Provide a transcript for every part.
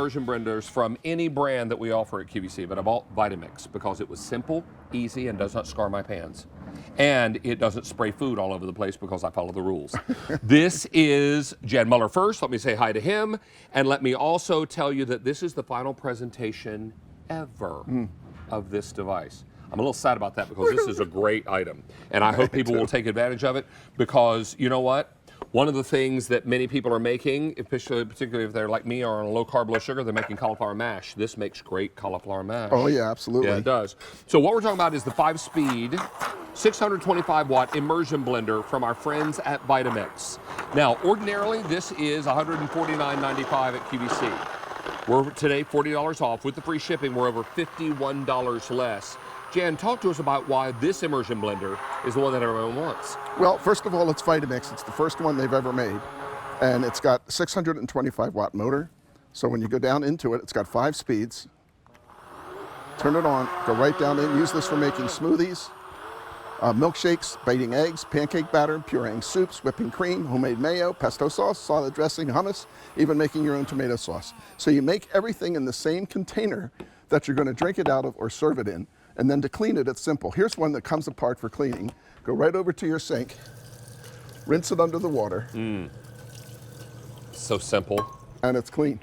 immersion blenders from any brand that we offer at QVC, but I bought Vitamix because it was simple, easy, and does not scar my pans. And it doesn't spray food all over the place because I follow the rules. This is Jan Muller first. Let me say hi to him. And let me also tell you that this is the final presentation ever of this device. I'm a little sad about that because this is a great item. And I hope people will take advantage of it because, you know what? One of the things that many people are making, particularly if they're like me or on a low carb, low sugar, they're making cauliflower mash. This makes great cauliflower mash. Oh yeah, absolutely. Yeah, it does. So what we're talking about is the 5-speed, 625-watt immersion blender from our friends at Vitamix. Now, ordinarily, this is $149.95 at QVC. We're today $40 off. With the free shipping, we're over $51 less. Jan, talk to us about why this immersion blender is the one that everyone wants. Well, first of all, it's Vitamix. It's the first one they've ever made. And it's got a 625-watt motor. So when you go down into it, it's got 5 speeds. Turn it on, go right down in. Use this for making smoothies, milkshakes, biting eggs, pancake batter, pureeing soups, whipping cream, homemade mayo, pesto sauce, salad dressing, hummus, even making your own tomato sauce. So you make everything in the same container that you're going to drink it out of or serve it in. And then to clean it, it's simple. Here's one that comes apart for cleaning. Go right over to your sink, rinse it under the water. So simple. And it's cleaned.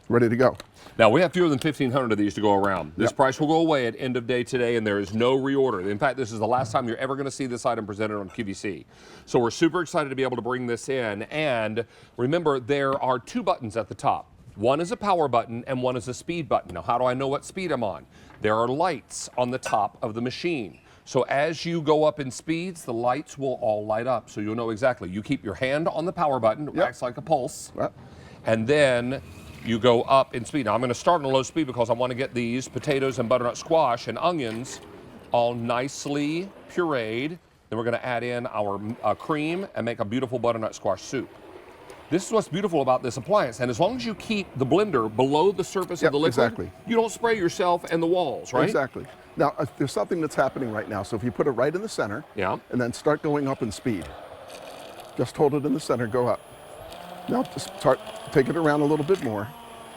Ready to go. Now, we have fewer than 1,500 of these to go around. This price will go away at end of day today, and there is no reorder. In fact, this is the last time you're ever going to see this item presented on QVC. So we're super excited to be able to bring this in. And remember, there are 2 buttons at the top. One is a power button and one is a speed button. Now, how do I know what speed I'm on? There are lights on the top of the machine. So as you go up in speeds, the lights will all light up. So you'll know exactly. You keep your hand on the power button, it acts like a pulse. And then you go up in speed. Now, I'm going to start on a low speed because I want to get these potatoes and butternut squash and onions all nicely pureed. Then we're going to add in our cream and make a beautiful butternut squash soup. This is what's beautiful about this appliance, and as long as you keep the blender below the surface of the liquid, you don't spray yourself and the walls, right? Exactly. Now, there's something that's happening right now. So if you put it right in the center, and then start going up in speed. Just hold it in the center, go up. Now just take it around a little bit more,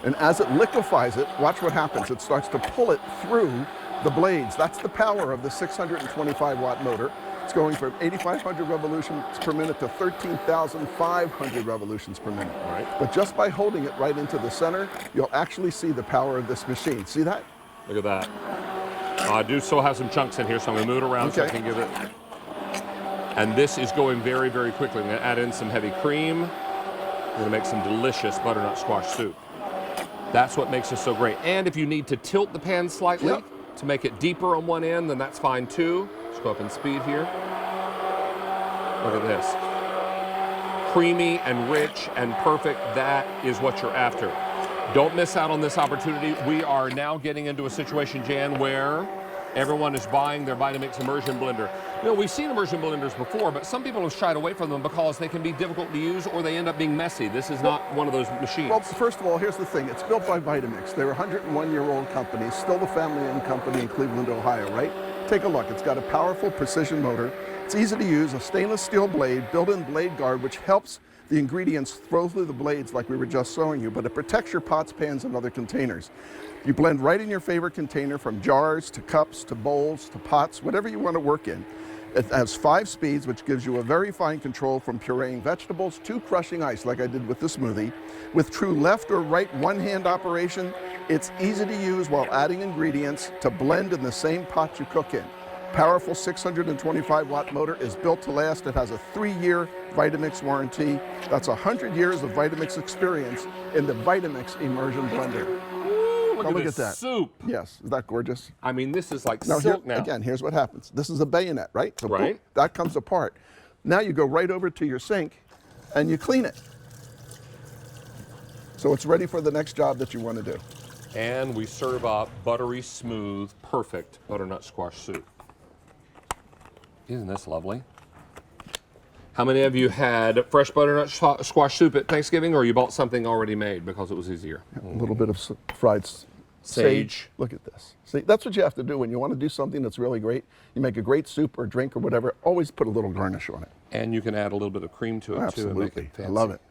and as it liquefies it, watch what happens. It starts to pull it through the blades. That's the power of the 625-watt motor. It's going from 8,500 revolutions per minute to 13,500 revolutions per minute. But just by holding it right into the center, you'll actually see the power of this machine. See that? Look at that. I do still have some chunks in here, so I'm going to move it around so I can give it. And this is going very, very quickly. I'm going to add in some heavy cream. We're going to make some delicious butternut squash soup. That's what makes this so great. And if you need to tilt the pan slightly to make it deeper on one end, then that's fine too. Go up in speed here. Look at this. Creamy and rich and perfect. That is what you're after. Don't miss out on this opportunity. We are now getting into a situation, Jan, where everyone is buying their Vitamix immersion blender. You know, we've seen immersion blenders before, but some people have shied away from them because they can be difficult to use or they end up being messy. This is not one of those machines. Well, first of all, here's the thing. It's built by Vitamix. They're a 101-year-old company, still the family-owned company in Cleveland, Ohio, right? Take a look. It's got a powerful precision motor. It's easy to use, a stainless steel blade, built-in blade guard, which helps the ingredients flow through the blades like we were just showing you, but it protects your pots, pans, and other containers. You blend right in your favorite container, from jars to cups to bowls to pots, whatever you want to work in. It has 5 speeds, which gives you a very fine control from pureeing vegetables to crushing ice, like I did with the smoothie. With true left or right one-hand operation, it's easy to use while adding ingredients to blend in the same pot you cook in. Powerful 625-watt motor is built to last. It has a 3-year Vitamix warranty. That's 100 years of Vitamix experience in the Vitamix immersion blender. Look at that soup. Yes, is that gorgeous? I mean, this is like silk now. Again, here's what happens. This is a bayonet, right? So boom, that comes apart. Now you go right over to your sink and you clean it. So it's ready for the next job that you want to do. And we serve up buttery smooth, perfect butternut squash soup. Isn't this lovely? How many of you had fresh butternut squash soup at Thanksgiving, or you bought something already made because it was easier? A little bit of fried sage. Look at this. See, that's what you have to do when you want to do something that's really great. You make a great soup or drink or whatever, always put a little garnish on it. And you can add a little bit of cream to it too and make it fancy. I love it.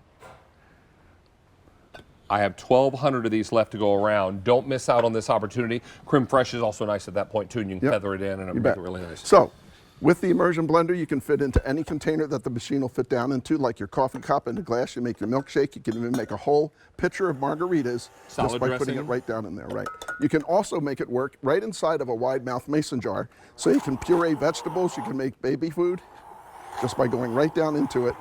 I have 1,200 of these left to go around. Don't miss out on this opportunity. Creme fraiche is also nice at that point too, and you can feather it in and it'll make it really nice. So, with the immersion blender, you can fit into any container that the machine will fit down into, like your coffee cup into glass. You make your milkshake. You can even make a whole pitcher of margaritas just by putting it right down in there, right? You can also make it work right inside of a wide mouth mason jar. So you can puree vegetables. You can make baby food just by going right down into it.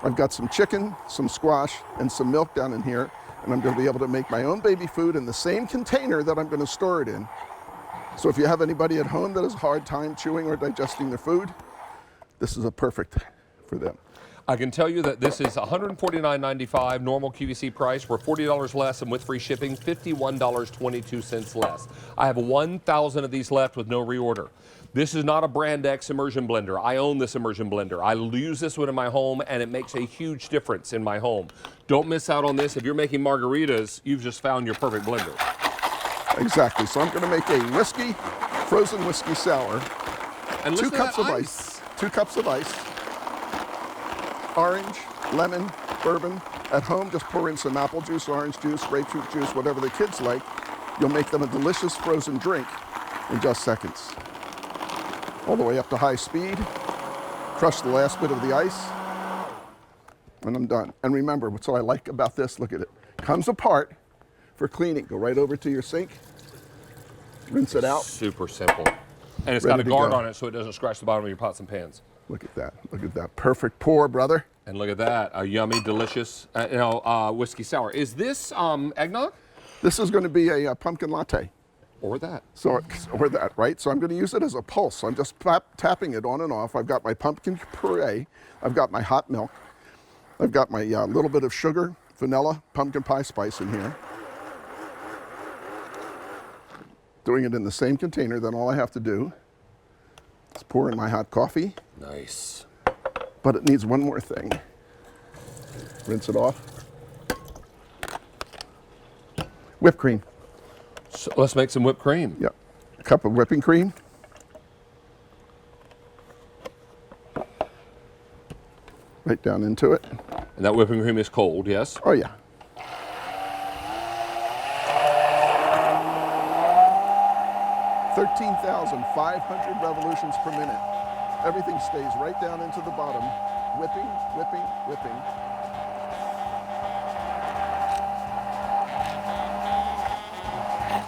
I've got some chicken, some squash, and some milk down in here. And I'm going to be able to make my own baby food in the same container that I'm going to store it in. So if you have anybody at home that has a hard time chewing or digesting their food, this is a perfect for them. I can tell you that this is $149.95 normal QVC price for $40 less, and with free shipping, $51.22 less. I have 1,000 of these left with no reorder. This is not a Brand X immersion blender. I own this immersion blender. I use this one in my home, and it makes a huge difference in my home. Don't miss out on this. If you're making margaritas, you've just found your perfect blender. Exactly. So I'm going to make a whiskey, frozen whiskey sour. And 2 cups of ice. 2 cups of ice. Orange, lemon, bourbon. At home, just pour in some apple juice, orange juice, grapefruit juice, whatever the kids like. You'll make them a delicious frozen drink in just seconds. All the way up to high speed. Crush the last bit of the ice. And I'm done. And remember, what's what I like about this, look at it. Comes apart for cleaning. Go right over to your sink. Rinse it out. Super simple. And it's got a guard on it so it doesn't scratch the bottom of your pots and pans. Look at that. Look at that. Perfect pour, brother. And look at that. A yummy, delicious whiskey sour. Is this eggnog? This is going to be a pumpkin latte. Or that. So, or that, right? So I'm going to use it as a pulse. So I'm just tapping it on and off. I've got my pumpkin puree. I've got my hot milk. I've got my little bit of sugar, vanilla, pumpkin pie spice in here. Doing it in the same container, then all I have to do is pour in my hot coffee. Nice. But it needs one more thing. Rinse it off. Whipped cream. So let's make some whipped cream. Yep. A cup of whipping cream. Right down into it. And that whipping cream is cold, yes? Oh, yeah. $13,500 revolutions per minute. Everything stays right down into the bottom. Whipping, whipping, whipping.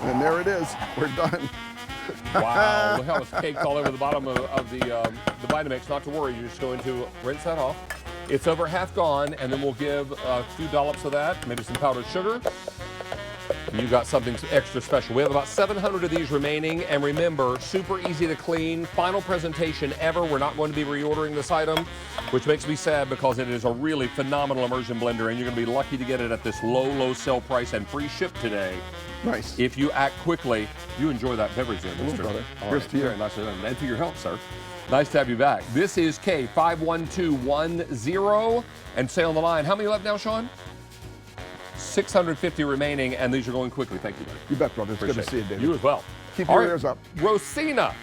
And there it is. We're done. Wow, look how it's caked all over the bottom of the Vitamix. Not to worry, you're just going to rinse that off. It's over half gone, and then we'll give a few dollops of that, maybe some powdered sugar. You got something extra special. We have about 700 of these remaining, and remember, super easy to clean. Final presentation ever. We're not going to be reordering this item, which makes me sad because it is a really phenomenal immersion blender, and you're going to be lucky to get it at this low, low sale price and free ship today. Nice. If you act quickly, you enjoy that beverage there, Mr. Brother. Here's to you. Very nice, and for your help, sir. Nice to have you back. This is K51210, and stay on the line. How many left now, Sean? 650 remaining, and these are going quickly. Thank you, buddy. You bet, brother. It's good to see you, David. You as well. Keep your ears up. Rosina.